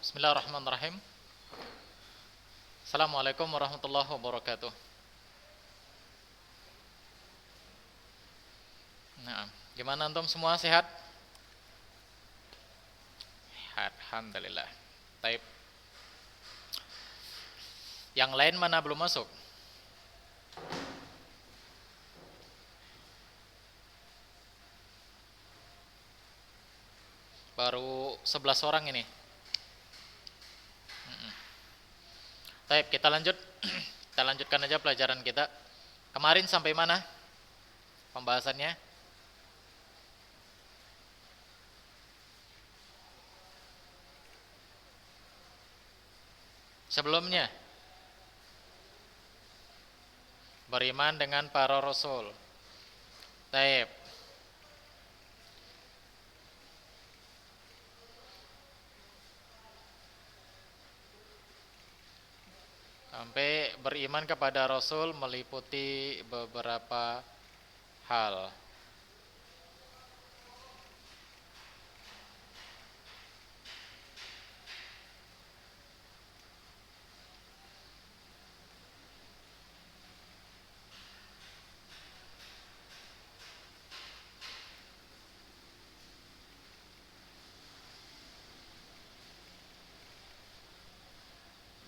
Bismillahirrahmanirrahim. Assalamualaikum warahmatullahi wabarakatuh. Nah, gimana antum semua sehat? Alhamdulillah. Taib. Yang lain mana belum masuk? Baru 11 orang ini. Taib, kita lanjut. Kita lanjutkan aja pelajaran kita. Kemarin sampai mana pembahasannya? Sebelumnya beriman dengan para rasul. Taib. Sampai beriman kepada rasul meliputi beberapa hal.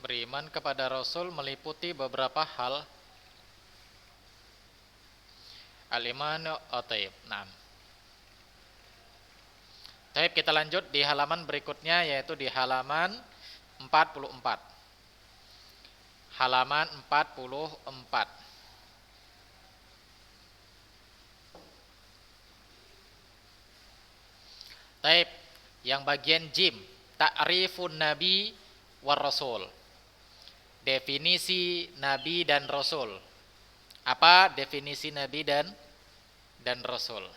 Beriman kepada Rasul meliputi beberapa hal. Al-iman taib. Nah. Taib, kita lanjut di halaman berikutnya, yaitu di halaman 44. Halaman 44. Taib, yang bagian jim, ta'rifun nabi war rasul. Definisi nabi dan rasul. Apa definisi nabi dan rasul?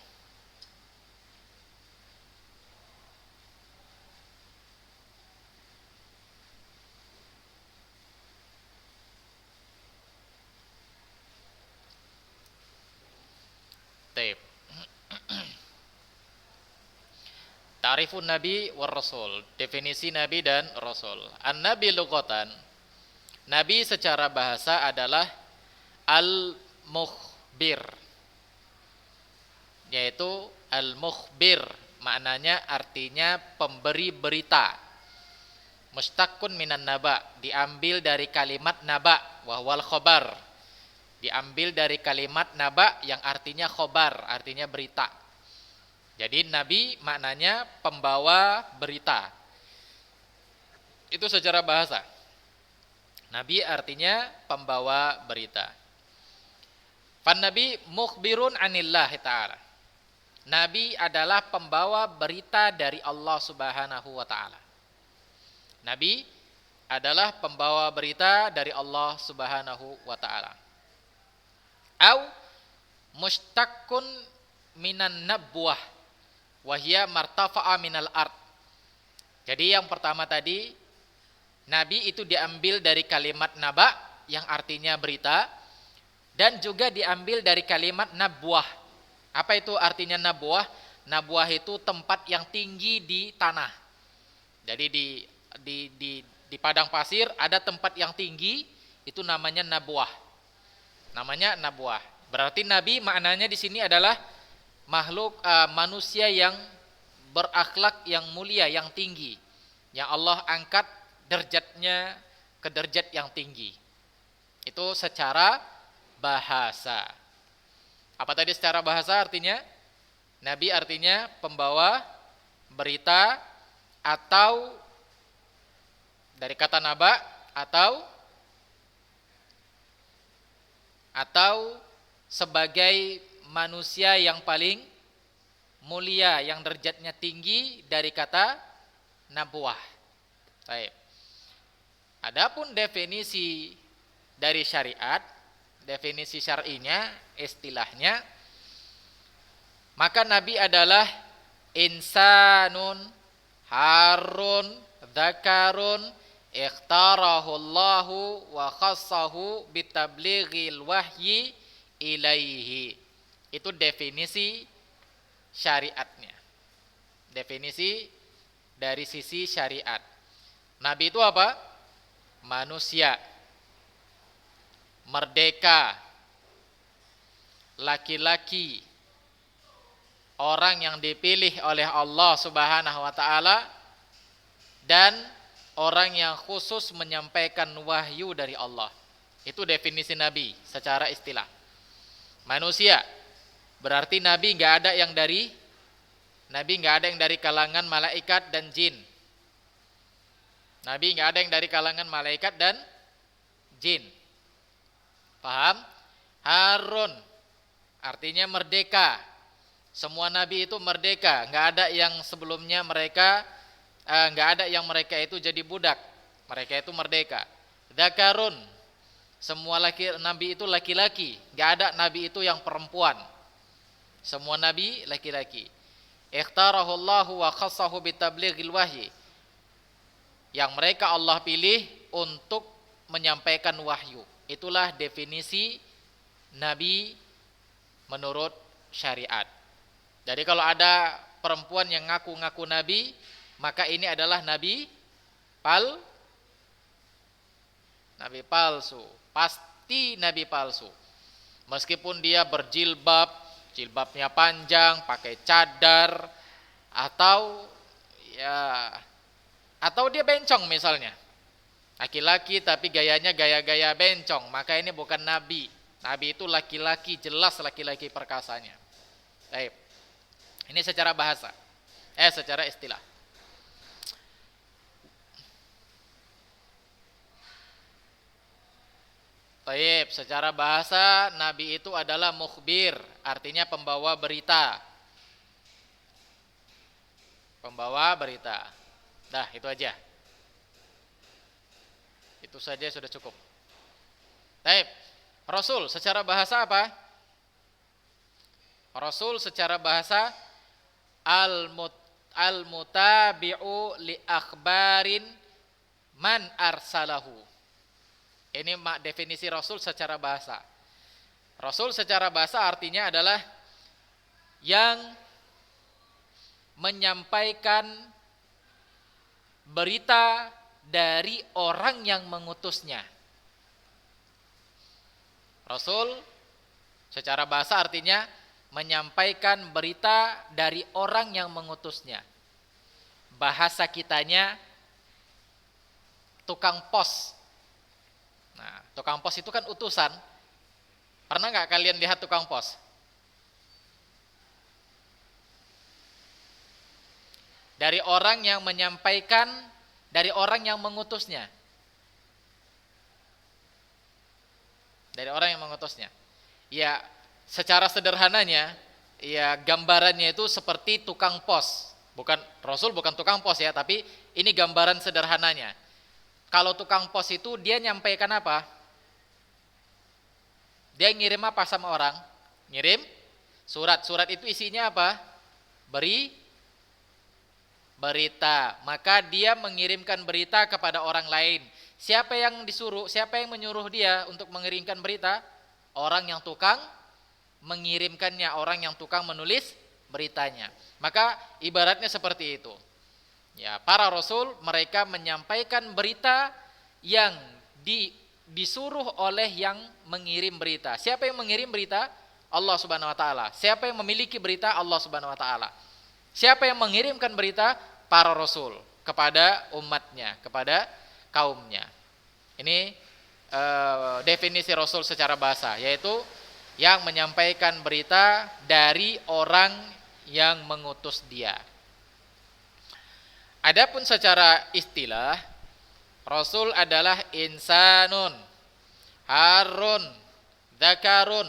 Taib. Ta'rifun nabi war rasul. Definisi nabi dan rasul. An-nabi lughatan. Nabi secara bahasa adalah al-mukhbir, yaitu al-mukhbir, maknanya artinya pemberi berita. Mustaqun minan naba, diambil dari kalimat naba, wahwal khobar, diambil dari kalimat naba yang artinya khobar, artinya berita. Jadi nabi maknanya pembawa berita. Itu secara bahasa. Nabi artinya pembawa berita. Fan nabi mukhbirun anillahi ta'ala. Nabi adalah pembawa berita dari Allah Subhanahu wa ta'ala. Nabi adalah pembawa berita dari Allah Subhanahu wa ta'ala. Au mustaqun minan nabwah wahia martafa'a minal ard. Jadi yang pertama tadi, nabi itu diambil dari kalimat naba yang artinya berita, dan juga diambil dari kalimat nabwah. Apa itu artinya nabwah? Nabwah itu tempat yang tinggi di tanah. Jadi di padang pasir ada tempat yang tinggi, itu namanya nabwah. Namanya nabwah. Berarti nabi maknanya di sini adalah makhluk manusia yang berakhlak yang mulia, yang tinggi, yang Allah angkat derajatnya ke derajat yang tinggi. Itu secara bahasa. Apa tadi secara bahasa artinya? Nabi artinya pembawa berita, atau dari kata naba, atau sebagai manusia yang paling mulia, yang derajatnya tinggi, dari kata nabuah. Baik. Adapun definisi dari syariat, definisi syar'inya, istilahnya, maka nabi adalah insanun harun dzakarun ikhtarahu Allahu wa khassahu bitablighil wahyi ilaihi. Itu definisi syariatnya. Definisi dari sisi syariat. Nabi itu apa? Manusia, merdeka, laki-laki, orang yang dipilih oleh Allah Subhanahu wa taala, dan orang yang khusus menyampaikan wahyu dari Allah. Itu definisi nabi secara istilah. Manusia, berarti nabi nggak ada yang dari kalangan malaikat dan jin. Nabi nggak ada yang dari kalangan malaikat dan jin. Paham? Harun artinya merdeka. Semua nabi itu merdeka, nggak ada yang sebelumnya mereka itu jadi budak. Mereka itu merdeka. Dzakarun, semua nabi itu laki-laki, nggak ada nabi itu yang perempuan. Semua nabi laki-laki. Ikhtarahullahu wa khassahu bitablighil wahyi. Yang mereka Allah pilih untuk menyampaikan wahyu. Itulah definisi nabi menurut syariat. Jadi kalau ada perempuan yang ngaku-ngaku nabi, maka ini adalah nabi palsu. Pasti nabi palsu. Meskipun dia berjilbab, jilbabnya panjang, pakai cadar, atau dia bencong misalnya. Laki-laki tapi gayanya gaya-gaya bencong, maka ini bukan nabi. Nabi itu laki-laki, jelas laki-laki perkasanya. Baik. Ini secara bahasa. Secara istilah. Baik, secara bahasa nabi itu adalah mukhbir, artinya pembawa berita. Pembawa berita. Dah, itu aja. Itu saja sudah cukup. Baik. Rasul secara bahasa apa? Rasul secara bahasa al-mutabi'u li akhbarin man arsalahu. Ini definisi Rasul secara bahasa. Rasul secara bahasa artinya adalah yang menyampaikan berita dari orang yang mengutusnya. Rasul secara bahasa artinya menyampaikan berita dari orang yang mengutusnya. Bahasa kitanya tukang pos. Nah, tukang pos itu kan utusan. Pernah nggak kalian lihat tukang pos? Dari orang yang menyampaikan, dari orang yang mengutusnya. Dari orang yang mengutusnya. Ya, secara sederhananya, ya gambarannya itu seperti tukang pos. Rasul bukan tukang pos ya, tapi ini gambaran sederhananya. Kalau tukang pos itu dia nyampaikan apa? Dia ngirim apa sama orang? Ngirim surat. Surat itu isinya apa? Berita. Maka dia mengirimkan berita kepada orang lain. Siapa yang disuruh? Siapa yang menyuruh dia untuk mengirimkan berita? Orang yang tukang mengirimkannya, orang yang tukang menulis beritanya. Maka ibaratnya seperti itu. Ya, para rasul mereka menyampaikan berita yang disuruh oleh yang mengirim berita. Siapa yang mengirim berita? Allah Subhanahu wa taala. Siapa yang memiliki berita? Allah Subhanahu wa taala. Siapa yang mengirimkan berita? Para rasul kepada umatnya, kepada kaumnya. Ini definisi rasul secara bahasa, yaitu yang menyampaikan berita dari orang yang mengutus dia. Adapun secara istilah, rasul adalah insanun, harun, dzakarun,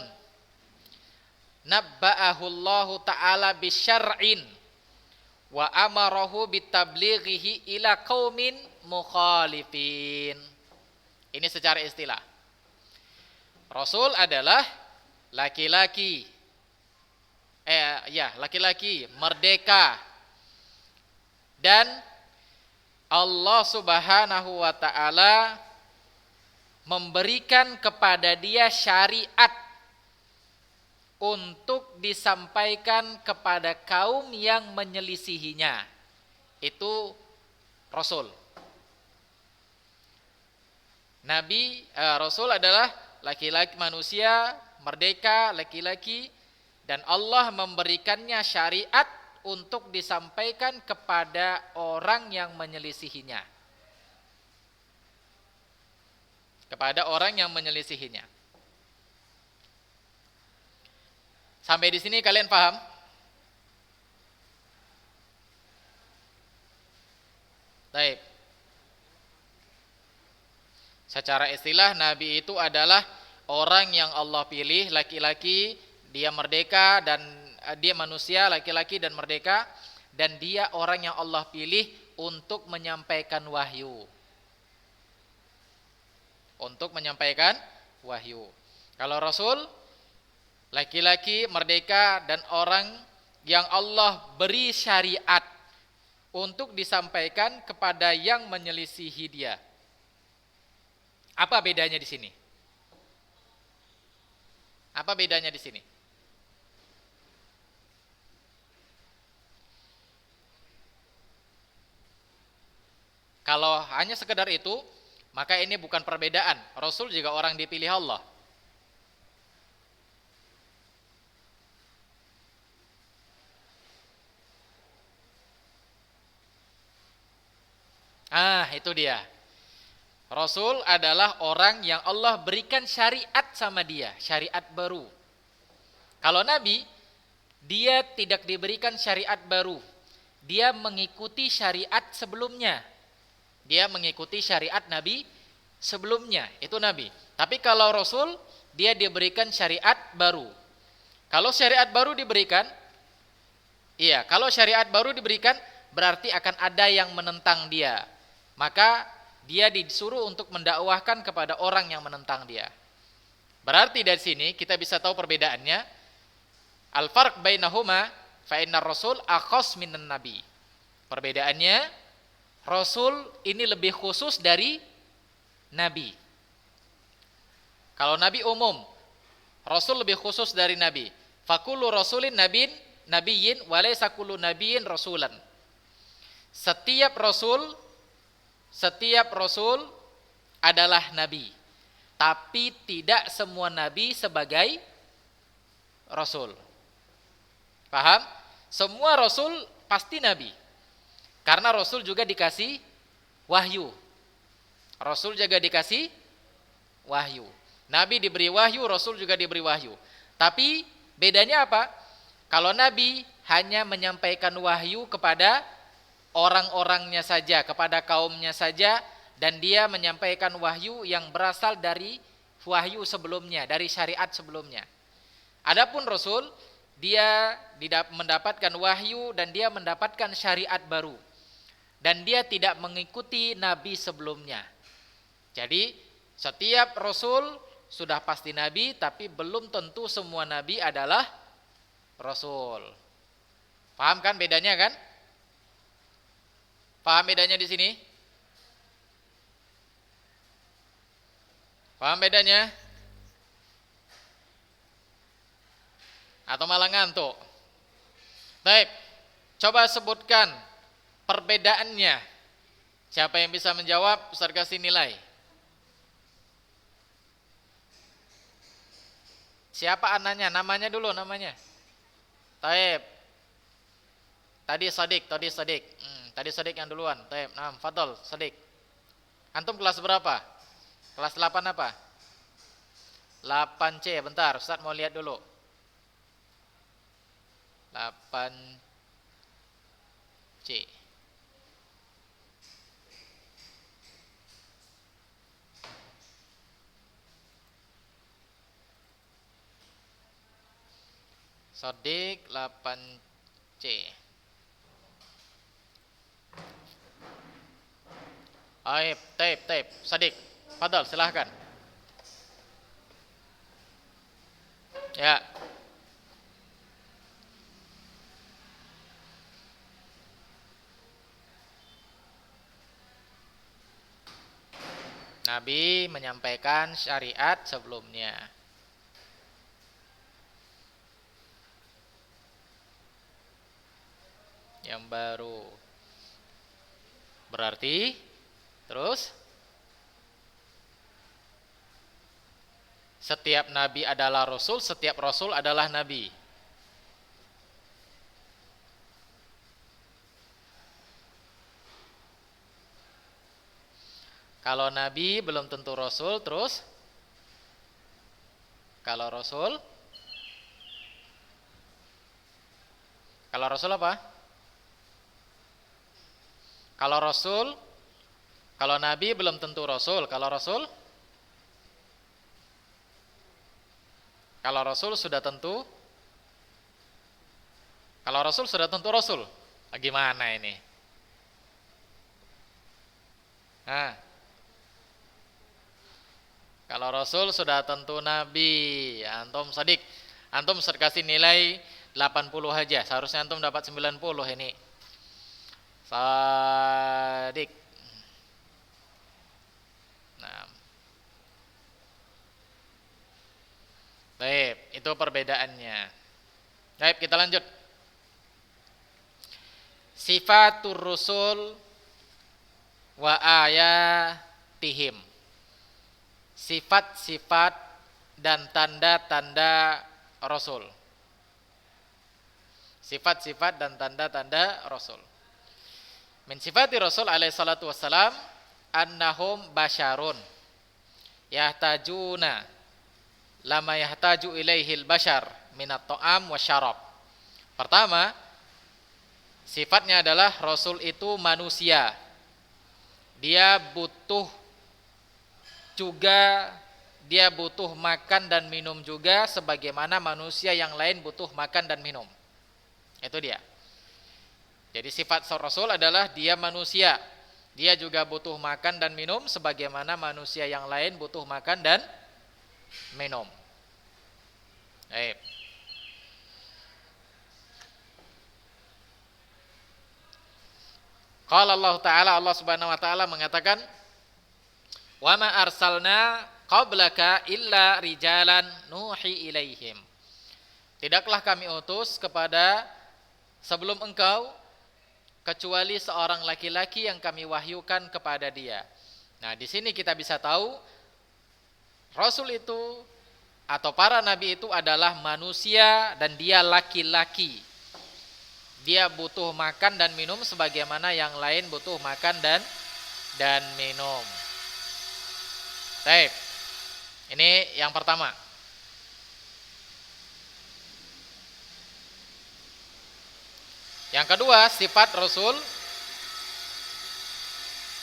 nabba'ahu Allah ta'ala bisyar'in wa amarahu bitablighihi ila qaumin mukhalifin. Ini secara istilah. Rasul adalah laki-laki. Laki-laki merdeka. Dan Allah Subhanahu wa taala memberikan kepada dia syariat untuk disampaikan kepada kaum yang menyelisihinya. Itu Rasul. Rasul adalah laki-laki manusia, merdeka, laki-laki, dan Allah memberikannya syariat untuk disampaikan kepada orang yang menyelisihinya. Kepada orang yang menyelisihinya. Sampai di sini kalian paham? Baik. Secara istilah Nabi itu adalah orang yang Allah pilih, laki-laki, dia merdeka dan dia manusia, laki-laki dan merdeka, dan dia orang yang Allah pilih untuk menyampaikan wahyu. Untuk menyampaikan wahyu. Kalau Rasul, laki-laki, merdeka, dan orang yang Allah beri syariat untuk disampaikan kepada yang menyelisihi dia. Apa bedanya di sini? Apa bedanya di sini? Kalau hanya sekedar itu, maka ini bukan perbedaan. Rasul juga orang dipilih Allah. Itu dia. Rasul adalah orang yang Allah berikan syariat sama dia, syariat baru. Kalau Nabi, dia tidak diberikan syariat baru. Dia mengikuti syariat sebelumnya. Dia mengikuti syariat Nabi sebelumnya, itu Nabi. Tapi kalau Rasul, dia diberikan syariat baru. Kalau syariat baru diberikan, kalau syariat baru diberikan, berarti akan ada yang menentang dia. Maka dia disuruh untuk mendakwahkan kepada orang yang menentang dia. Berarti dari sini kita bisa tahu perbedaannya. Al-farq bainahuma fa innar rasul akhas minan nabi. Perbedaannya, Rasul ini lebih khusus dari Nabi. Kalau Nabi umum, Rasul lebih khusus dari Nabi. Fakulu rasulin nabiyyin walaysa kullu nabiyyin rasulan. Setiap Rasul adalah Nabi. Tapi tidak semua Nabi sebagai Rasul. Paham? Semua Rasul pasti Nabi. Karena Rasul juga dikasih wahyu. Rasul juga dikasih wahyu. Nabi diberi wahyu, Rasul juga diberi wahyu. Tapi bedanya apa? Kalau Nabi hanya menyampaikan wahyu kepada orang-orangnya saja, kepada kaumnya saja, dan dia menyampaikan wahyu yang berasal dari wahyu sebelumnya, dari syariat sebelumnya. Adapun Rasul, dia mendapatkan wahyu dan dia mendapatkan syariat baru. Dan dia tidak mengikuti Nabi sebelumnya. Jadi setiap Rasul sudah pasti Nabi, tapi belum tentu semua Nabi adalah Rasul. Paham kan bedanya kan? Paham bedanya di sini? Paham bedanya? Atau malah ngantuk? Baik, coba sebutkan perbedaannya. Siapa yang bisa menjawab, Ustaz kasih nilai. Siapa anaknya? Namanya dulu, namanya. Taib. Tadi Sadik. Tadi Sadik yang duluan. Taib. Nah, Fadol, Sadik. Antum kelas berapa? Kelas 8 apa? 8C. Bentar, Ustaz mau lihat dulu. 8C. Sadik 8C. Taib. Sadik, Fadal, silahkan. Ya. Nabi menyampaikan syariat sebelumnya. Yang baru. Berarti terus Setiap nabi adalah rasul, setiap rasul adalah nabi. Kalau nabi belum tentu rasul, terus kalau rasul apa? Kalau rasul, kalau nabi belum tentu rasul, kalau rasul sudah tentu, kalau rasul sudah tentu rasul. Gimana ini? Nah, kalau rasul sudah tentu nabi. Antum sadik, antum kasih nilai 80 aja. Seharusnya antum dapat 90 ini. Sadik. Nah. Baik, itu perbedaannya. Baik, kita lanjut. Sifatur rusul wa ayatihim. Sifat-sifat dan tanda-tanda rasul. Sifat-sifat dan tanda-tanda rasul. Min sifati rasul alaihi salatu wassalam annahum basyarun yahtajuna lama yahtaju ilaihil bashar minat ta'am wa syarab. Pertama, sifatnya adalah rasul itu manusia. Dia butuh juga, dia butuh makan dan minum juga sebagaimana manusia yang lain butuh makan dan minum. Itu dia. Jadi sifat rasul adalah dia manusia. Dia juga butuh makan dan minum sebagaimana manusia yang lain butuh makan dan minum. Baik. Qala Allah Ta'ala, Allah Subhanahu wa taala mengatakan, "Wa ma arsalna qablaka illa rijalan nuhi ilaihim." Tidaklah kami utus kepada sebelum engkau kecuali seorang laki-laki yang kami wahyukan kepada dia. Nah, di sini kita bisa tahu rasul itu atau para nabi itu adalah manusia dan dia laki-laki. Dia butuh makan dan minum sebagaimana yang lain butuh makan dan minum. Baik. Ini yang pertama. Yang kedua, sifat rasul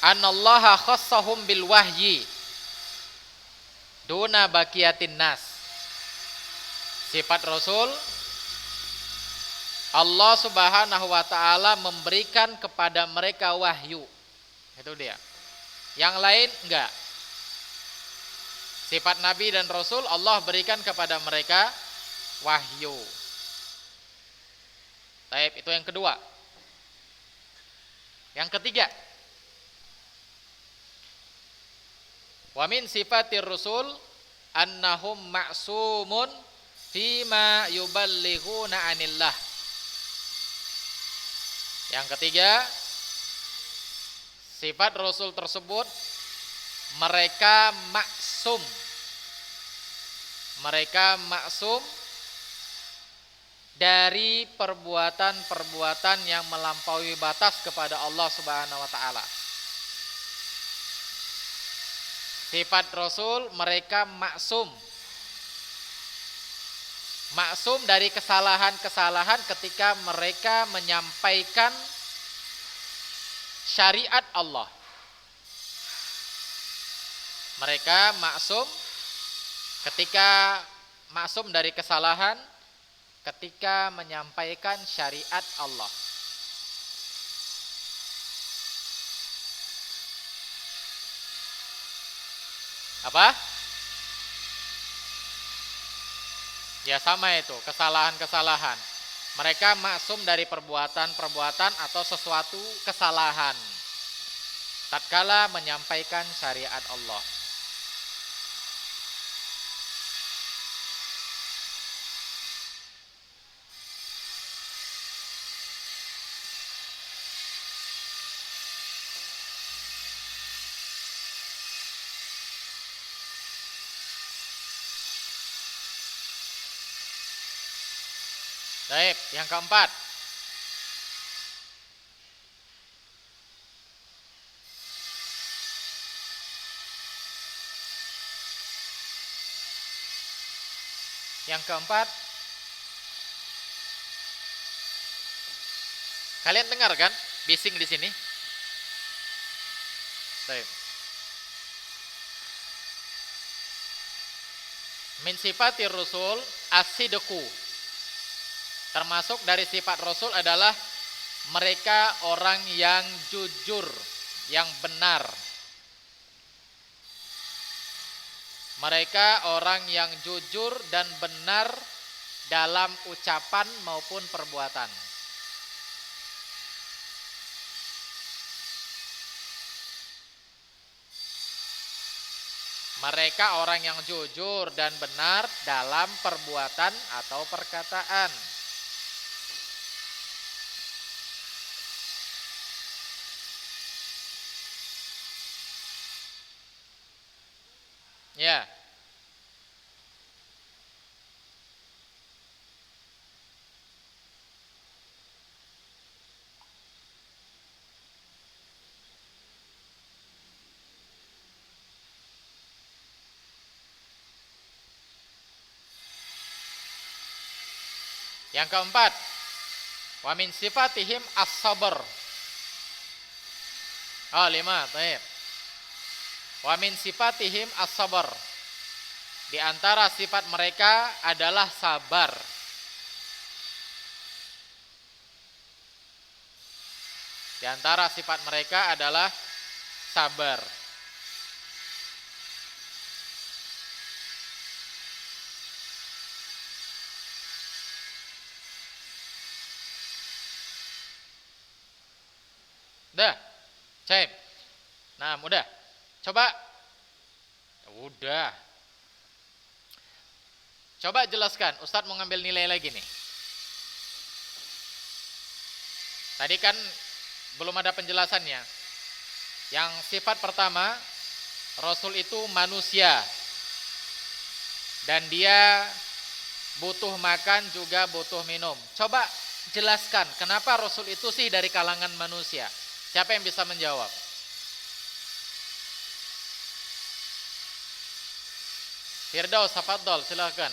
annallaha khassahum bil wahyi duna baqiyatin nas. Sifat rasul, Allah Subhanahu wa taala memberikan kepada mereka wahyu. Itu dia. Yang lain enggak. Sifat nabi dan rasul Allah berikan kepada mereka wahyu. Baik, itu yang kedua. Yang ketiga, wa min sifatir rusul annahum ma'sumun fima yuballighuna anillah. Yang ketiga, sifat rasul tersebut mereka maksum. Mereka maksum dari perbuatan-perbuatan yang melampaui batas kepada Allah Subhanahu wa taala. Sifat rasul mereka maksum. Maksum dari kesalahan-kesalahan ketika mereka menyampaikan syariat Allah. Mereka maksum ketika maksum dari kesalahan ketika menyampaikan syariat Allah. Apa? Ya sama itu, kesalahan-kesalahan. Mereka maksum dari perbuatan-perbuatan atau sesuatu kesalahan tatkala menyampaikan syariat Allah. Baik, yang keempat. Yang keempat, kalian dengar kan bising di sini? Baik. Min sifatir Rasul as-sidqu. Termasuk dari sifat Rasul adalah mereka orang yang jujur, yang benar. Mereka orang yang jujur dan benar dalam ucapan maupun perbuatan. Mereka orang yang jujur dan benar dalam perbuatan atau perkataan. Ya. Yang keempat, wa min sifatihim as-sabr. Oh, 5, baik. Wa min sifatihim as-sabr. Di antara sifat mereka adalah sabar. Di antara sifat mereka adalah sabar. Udah, cek. Nah, udah. Coba. Udah. Coba jelaskan. Ustadz mau ngambil nilai lagi nih. Tadi kan belum ada penjelasannya. Yang sifat pertama, Rasul itu manusia. Dan dia butuh makan juga butuh minum. Coba jelaskan kenapa Rasul itu sih dari kalangan manusia. Siapa yang bisa menjawab? Firdaus, tafadhol, silakan.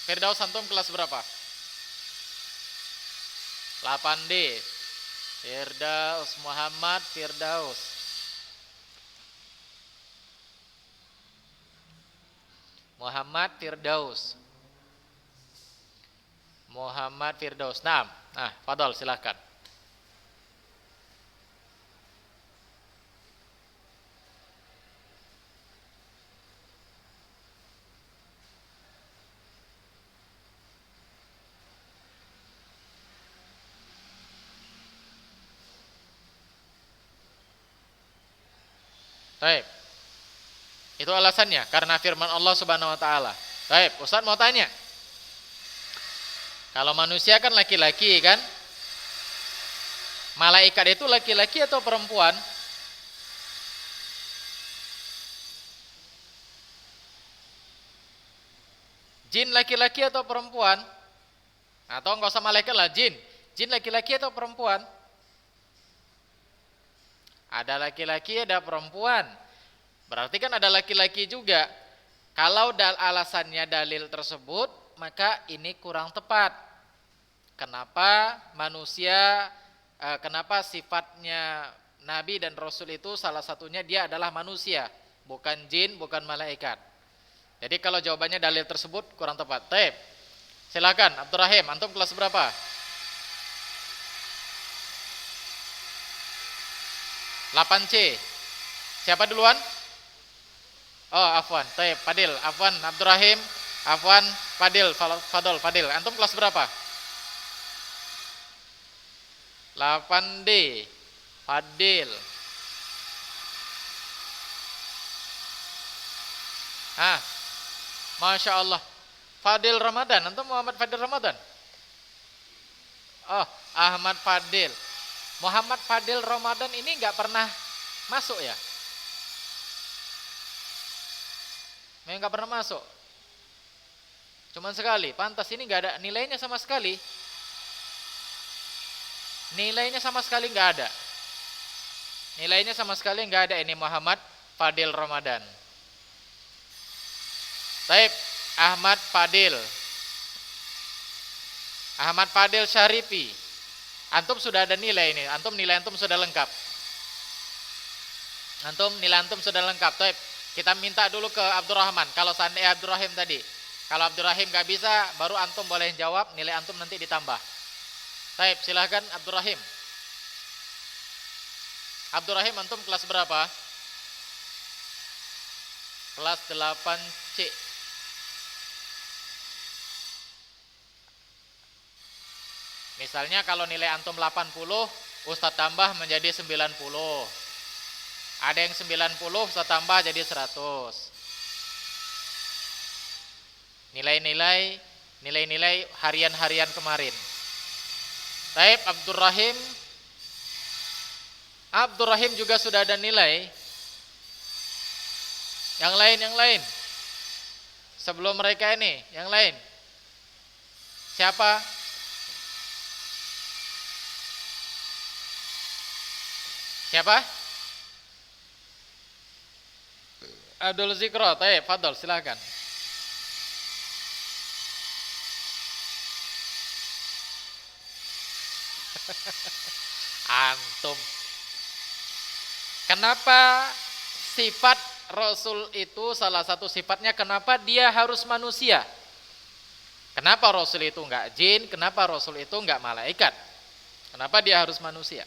Firdaus, antum kelas berapa? 8D. Firdaus Muhammad Firdaus. Muhammad Firdaus. Muhammad Firdaus. Nah, fadhol silakan. Baik. Itu alasannya karena firman Allah Subhanahu wa taala. Baik, Ustaz mau tanya. Kalau manusia kan laki-laki kan? Malaikat itu laki-laki atau perempuan? Jin laki-laki atau perempuan? Atau enggak usah malaikat lah, jin. Jin laki-laki atau perempuan? Ada laki-laki, ada perempuan. Berarti kan ada laki-laki juga. Kalau alasannya dalil tersebut, maka ini kurang tepat. Kenapa manusia, kenapa sifatnya Nabi dan Rasul itu salah satunya dia adalah manusia, bukan jin, bukan malaikat. Jadi kalau jawabannya dalil tersebut kurang tepat. Taib. Silakan Abdurrahim, antum kelas berapa? 8C. Siapa duluan? Oh, Afwan. Taib, Fadil, Afwan, Abdurrahim, Afwan, Fadil, Fadol, Fadil. Antum kelas berapa? 8D. Fadil. Masya Allah. Fadil Ramadan. Antum Muhammad Fadil Ramadan? Oh, Ahmad Fadil. Muhammad Fadil Ramadan ini nggak pernah masuk ya? Memang nggak pernah masuk. Cuman sekali, pantas ini nggak ada nilainya sama sekali. Nilainya sama sekali nggak ada. Nilainya sama sekali nggak ada ini Muhammad Fadil Ramadan. Taib, Ahmad Fadil. Ahmad Fadil Syarifi. Antum sudah ada nilai ini. Nilai antum sudah lengkap. Nilai antum sudah lengkap. Taib, kita minta dulu ke Abdurrahman. Kalau seandainya Abdurrahim tadi. Kalau Abdurrahim nggak bisa, baru antum boleh jawab. Nilai antum nanti ditambah. Taib, silahkan Abdurrahim. Abdurrahim, antum kelas berapa? Kelas 8C. Misalnya kalau nilai antum 80, Ustadz tambah menjadi 90. Ada yang 90, Ustadz tambah jadi 100. Nilai-nilai harian-harian kemarin. Taib, Abdurrahim juga sudah ada nilai. Yang lain. Sebelum mereka ini, yang lain. Siapa? Abdul Zikro, Taib, Fadol, silakan. Antum. Kenapa sifat Rasul itu salah satu sifatnya kenapa dia harus manusia? Kenapa Rasul itu enggak jin? Kenapa Rasul itu enggak malaikat? Kenapa dia harus manusia?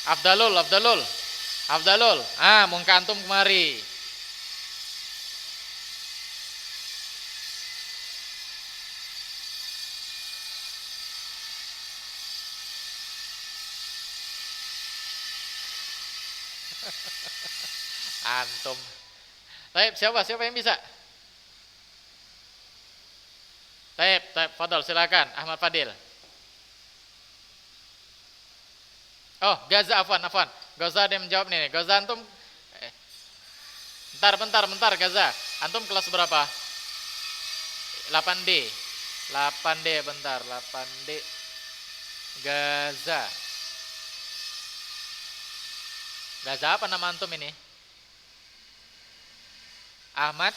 Abdalul. Muka antum kemari. Antum. Taib, siapa yang bisa? Taib, Fadol, silakan. Ahmad Fadil. Oh, Gaza, afwan. Gaza dia menjawab nih. Gaza antum bentar Gaza. Antum kelas berapa? 8D. 8D bentar, 8D. Gaza apa nama antum ini? Ahmad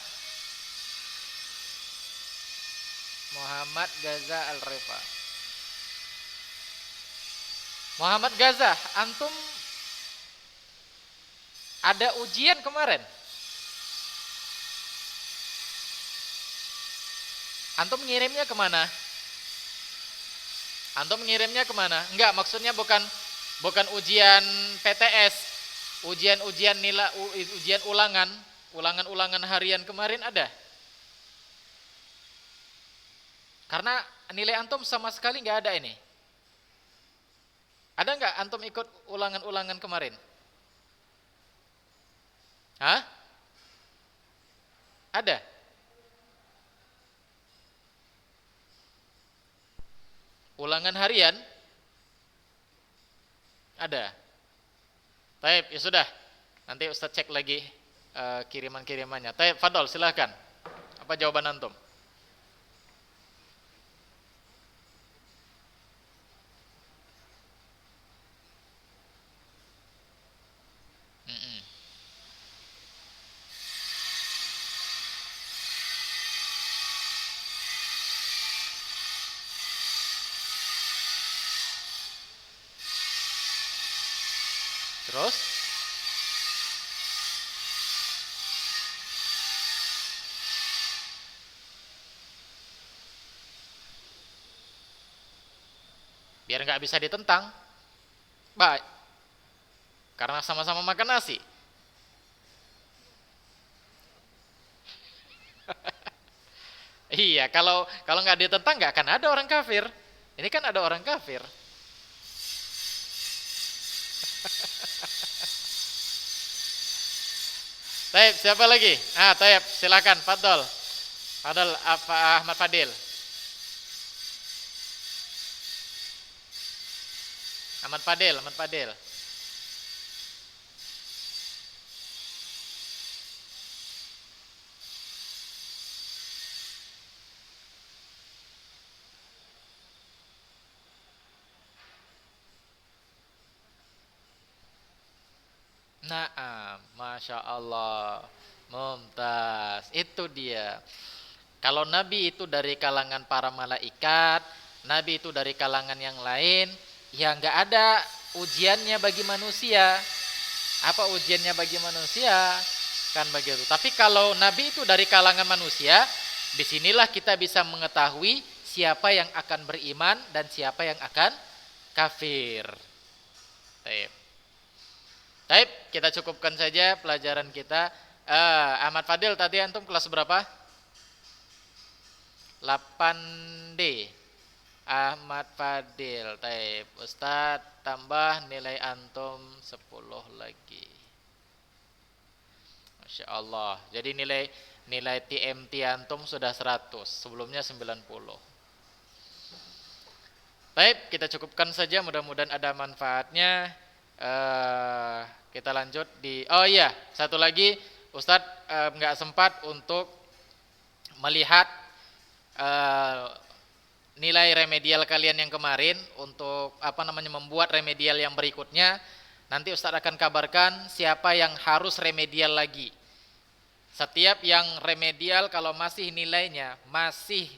Muhammad Gaza Al-Rifa. Muhammad Gaza, antum ada ujian kemarin. Antum ngirimnya kemana? Enggak, maksudnya bukan ujian PTS, ujian nilai, ujian ulangan harian kemarin ada. Karena nilai antum sama sekali nggak ada ini. Ada nggak antum ikut ulangan kemarin? Hah? Ada? Ulangan harian? Ada. Taib, ya sudah. Nanti Ustaz cek lagi kiriman-kirimannya. Taib, Fadol, silahkan. Apa jawaban antum? Terus? Biar nggak bisa ditentang. Baik. Karena sama-sama makan nasi. Iya, kalau nggak ditentang nggak akan ada orang kafir. Ini kan ada orang kafir. Taib, siapa lagi? Taib, silakan, Fadol. Fadol apa Ahmad Fadil? Ahmad Fadil, Ahmad Fadil. Nah, masya Allah, mumtaz. Itu dia. Kalau Nabi itu dari kalangan para malaikat, Nabi itu dari kalangan yang lain, ya nggak ada ujiannya bagi manusia. Apa ujiannya bagi manusia? Kan begitu. Tapi kalau Nabi itu dari kalangan manusia, disinilah kita bisa mengetahui siapa yang akan beriman dan siapa yang akan kafir. Baik. Baik, kita cukupkan saja pelajaran kita. Ahmad Fadil, tadi antum kelas berapa? 8D. Ahmad Fadil. Taib. Ustadz tambah nilai antum 10 lagi. Masya Allah. Jadi nilai TMT antum sudah 100, sebelumnya 90. Baik, kita cukupkan saja, mudah-mudahan ada manfaatnya. Kita lanjut di, oh iya, satu lagi, Ustadz nggak sempat untuk melihat nilai remedial kalian yang kemarin untuk membuat remedial yang berikutnya. Nanti Ustadz akan kabarkan siapa yang harus remedial lagi. Setiap yang remedial kalau masih nilainya masih,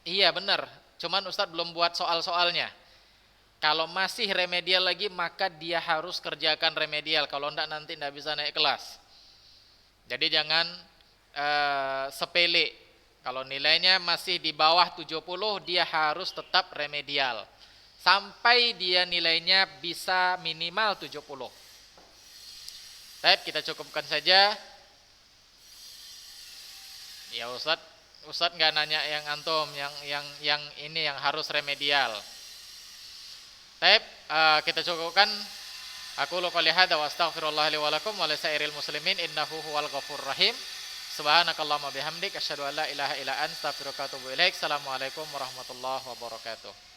iya benar, cuman Ustadz belum buat soal-soalnya. Kalau masih remedial lagi maka dia harus kerjakan remedial, kalau enggak nanti enggak bisa naik kelas. Jadi jangan sepele. Kalau nilainya masih di bawah 70 dia harus tetap remedial sampai dia nilainya bisa minimal 70. Baik, kita cukupkan saja. Ya Ustadz nggak nanya yang antum, yang ini yang harus remedial. Baik, kita cukupkan. Aku qouli hadza wa astaghfirullah li wa lakum wa lisairil muslimin innahu huwal ghafurur rahim. Subhanakallahumma bihamdik asyhadu an la ilaha illa anta astaghfiruka wa atubu ilaik. Assalamualaikum warahmatullahi wabarakatuh.